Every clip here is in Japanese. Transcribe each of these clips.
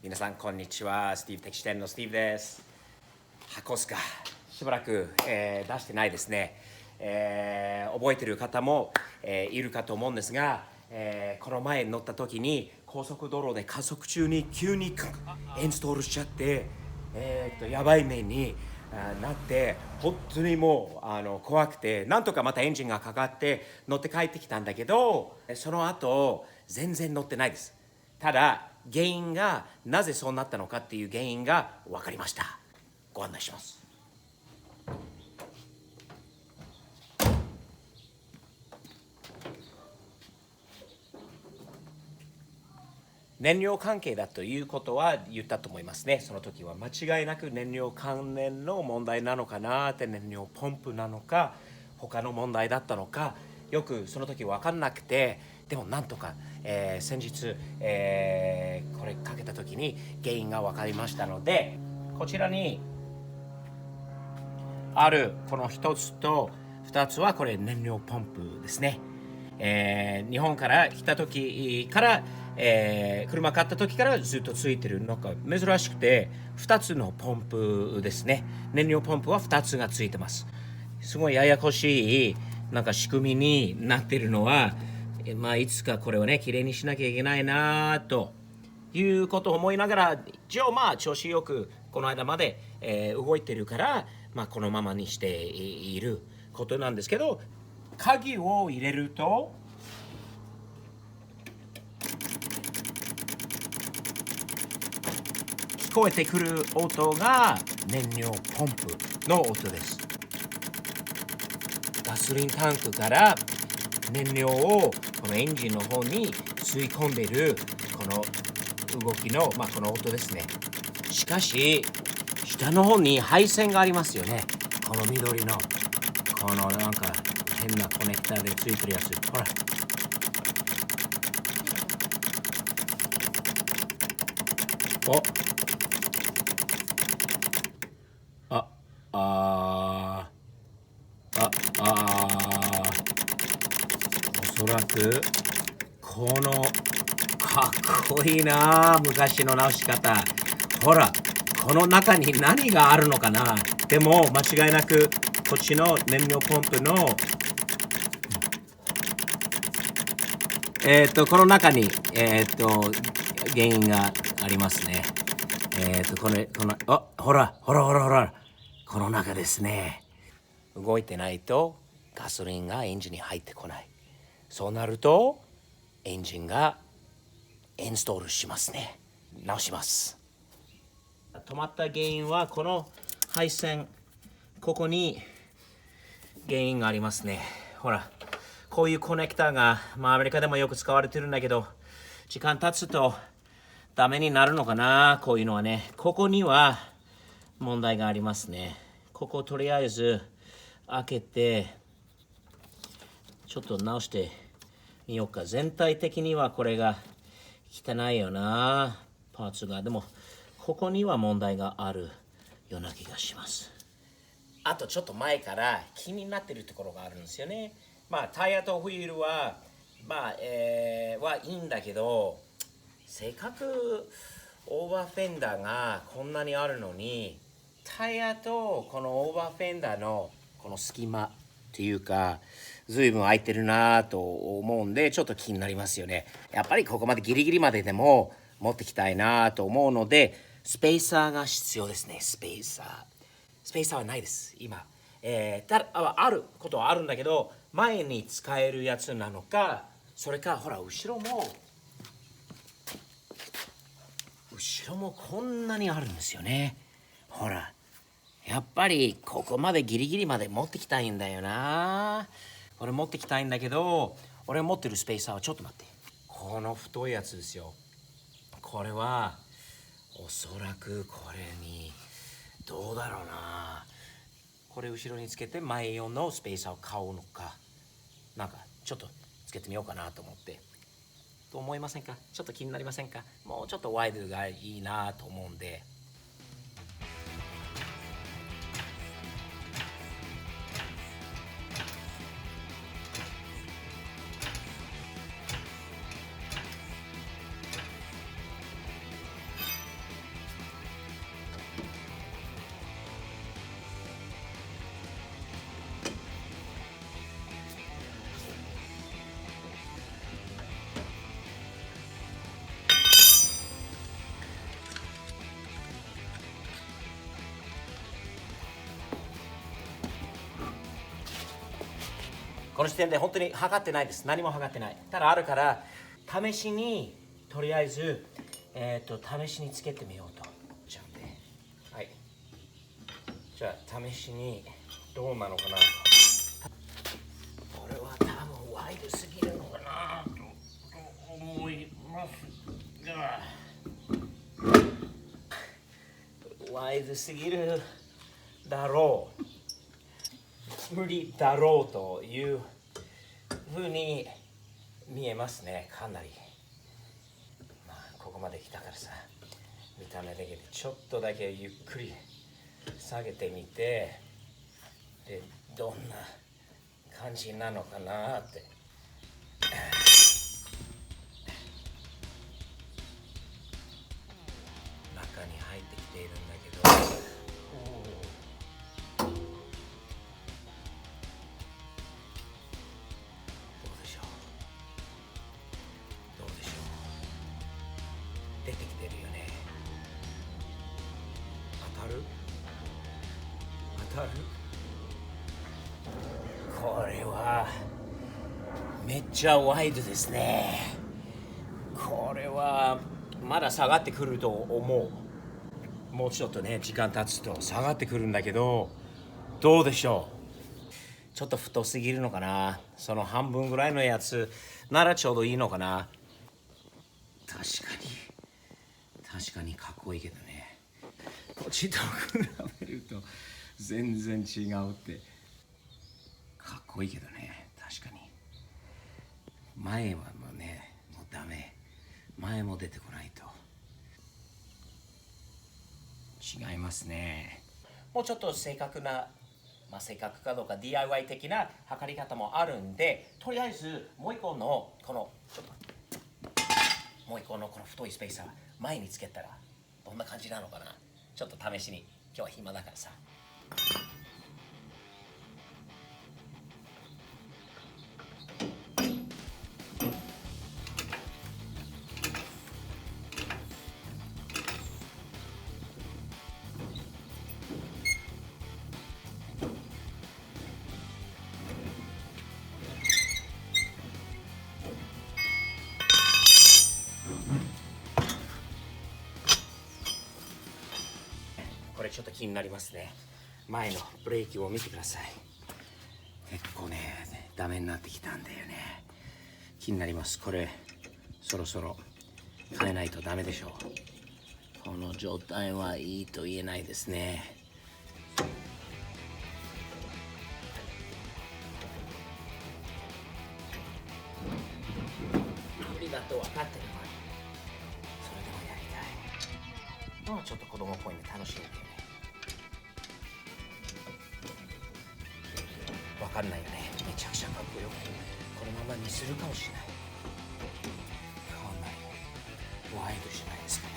皆さんこんにちは。スティーブ的視点のスティーブです。箱スカしばらく、出してないですね。覚えてる方も、いるかと思うんですが、この前乗った時に高速道路で加速中に急にインストールしちゃって、やばい目になって本当にもう怖くて、なんとかまたエンジンがかかって乗って帰ってきたんだけど、その後全然乗ってないです。ただ原因がなぜそうなったのかっていう原因が分かりました。ご案内します。燃料関係だということは言ったと思いますね。その時は間違いなく燃料関連の問題なのかなって、燃料ポンプなのか他の問題だったのかよくその時分かんなくて、でもなんとか、先日、これかけた時に原因が分かりましたので、こちらにあるこの1つと2つはこれ燃料ポンプですね。日本から来た時から、車買った時からずっとついてるのが珍しくて、2つのポンプですね。燃料ポンプは2つがついてます。すごいややこしいなんか仕組みになってるのは、いつかこれをねきれいにしなきゃいけないなということを思いながら、一応調子よくこの間まで、動いてるから、このままにしていることなんですけど、鍵を入れると聞こえてくる音が燃料ポンプの音です。ガソリンタンクから燃料をこのエンジンの方に吸い込んでいるこの動きの、この音ですね。しかし下の方に配線がありますよね。この緑のこのなんか変なコネクターでついてるやつ、ほらおああああおそらくこのかっこいいな昔の直し方。ほらこの中に何があるのかな。でも間違いなくこっちの燃料ポンプのこの中に原因がありますね。このほらこの中ですね。動いてないとガソリンがエンジンに入ってこない。そうなるとエンジンがインストールしますね。直します。止まった原因はこの配線、ここに原因がありますね。ほらこういうコネクターが、アメリカでもよく使われてるんだけど、時間経つとダメになるのかな。こういうのはね、ここには問題がありますね。ここをとりあえず開けてちょっと直してみようか。全体的にはこれが汚いよな、パーツが。でもここには問題があるような気がします。あとちょっと前から気になってるところがあるんですよね。タイヤとホイールははいいんだけど、せっかくオーバーフェンダーがこんなにあるのに、タイヤとこのオーバーフェンダーのこの隙間っていうか随分空いてるなと思うんで、ちょっと気になりますよね。やっぱりここまでギリギリまででも持ってきたいなと思うので、スペーサーが必要ですね。スペーサーはないです今。あることはあるんだけど、前に使えるやつなのか、それかほら後ろもこんなにあるんですよね。ほらやっぱりここまでギリギリまで持ってきたいんだよな。俺持ってきたいんだけど、俺持ってるスペーサーはちょっと待って、この太いやつですよ。これはおそらくこれにどうだろうな。これ後ろにつけて前用のスペーサーを買うのか、なんかちょっとつけてみようかなと思って。と思いませんか？ちょっと気になりませんか？もうちょっとワイドがいいなと思うんで。この時点で本当に測ってないです。何も測ってない。ただあるから試しにとりあえず試しにつけてみようと。じゃあね、はい。じゃあ試しにどうなのかな。これは多分ワイドすぎるのかなと思いますが、ワイドすぎるだろう、無理だろうというふうに見えますね。かなり、まあ、ここまで来たからさ、見た目だけでちょっとだけゆっくり下げてみて、でどんな感じなのかなって。中に入ってきているんだけど、どうでしょう、どうでしょう、出てきてるよね。当たる、当たる。これはめっちゃワイドですね。これはまだ下がってくると思う。もうちょっとね、時間経つと下がってくるんだけど、どうでしょう。ちょっと太すぎるのかな。その半分ぐらいのやつならちょうどいいのかな。確かにかっこいいけどね。こっちと比べると全然違うって。かっこいいけどね、確かに。前はもうね、もうダメ。前も出てこないと。違いますね。もうちょっと正確な、正確かどうか DIY 的な測り方もあるんで、とりあえずもう一個のこのちょっともう一個のこの太いスペーサー前につけたらどんな感じなのかな。ちょっと試しに、今日は暇だからさ。これちょっと気になりますね。前のブレーキを見てください。結構ね、ダメになってきたんだよね。気になります。これそろそろ変えないとダメでしょう。この状態はいいと言えないですね。無理だと分かってるのに、それでもやりたい。もうちょっと子供っぽいんで楽しいんだよね。分かんないよね。めちゃくちゃかっこよくこのままにするかもしれない。こんなにワイドじゃないですかね。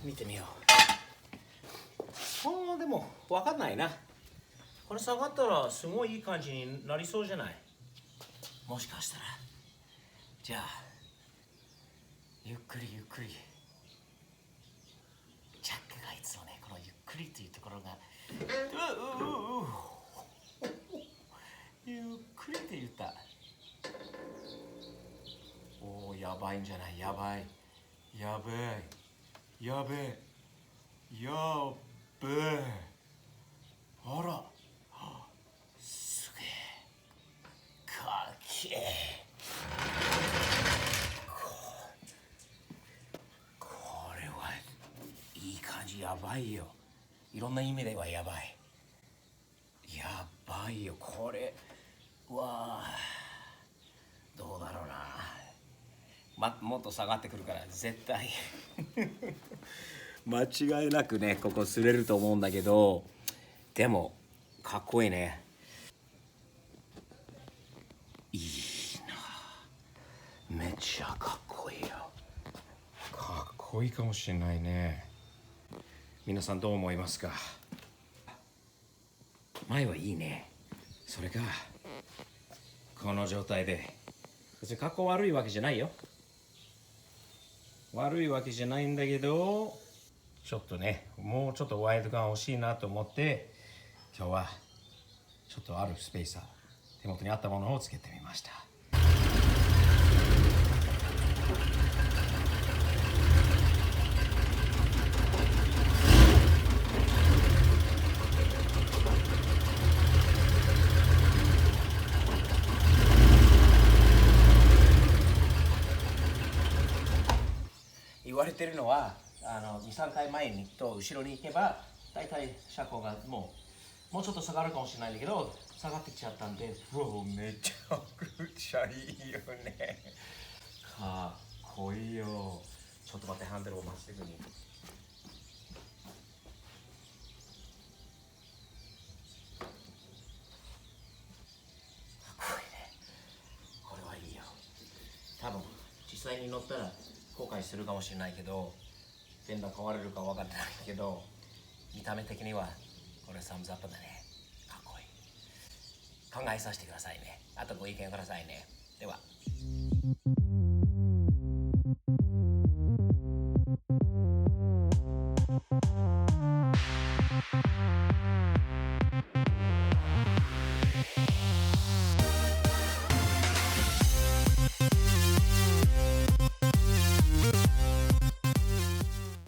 見てみよう。でも分かんないな。これ下がったらすごいいい感じになりそうじゃない。もしかしたら。じゃあゆっくりゆっくり。ジャックがいつもね、このゆっくりというところがゆっくりって言った。おお、やばいんじゃない。やばいやべえやべえやべえ。あら、すげえかっけえ。これはいい感じ。やばいよ。いろんな意味ではやばい。やばいよこれ。わあ、どうだろうな。もっと下がってくるから絶対間違いなくね、ここ擦れると思うんだけど、でもかっこいいね。いいな、めっちゃかっこいいよ。かっこいいかもしれないね。皆さんどう思いますか。前はいいね。それがこの状態で、別に格好悪いわけじゃないよ。悪いわけじゃないんだけど、ちょっとね、もうちょっとワイド感欲しいなと思って、今日はちょっとあるスペーサー、手元にあったものをつけてみました。言われてるのは2、3回前にと後ろに行けばだいたい車高がもうちょっと下がるかもしれないんだけど、下がってきちゃったんで、めちゃくちゃいいよね。かっこいいよ。ちょっと待って、ハンドルをまっすぐに。かっこいいね。これはいいよ。多分実際に乗ったら後悔するかもしれないけど、フェンダー変われるか分かってないけど、見た目的にはこれサムズアップだね。かっこいい。考えさせてくださいね。あとご意見くださいね。では。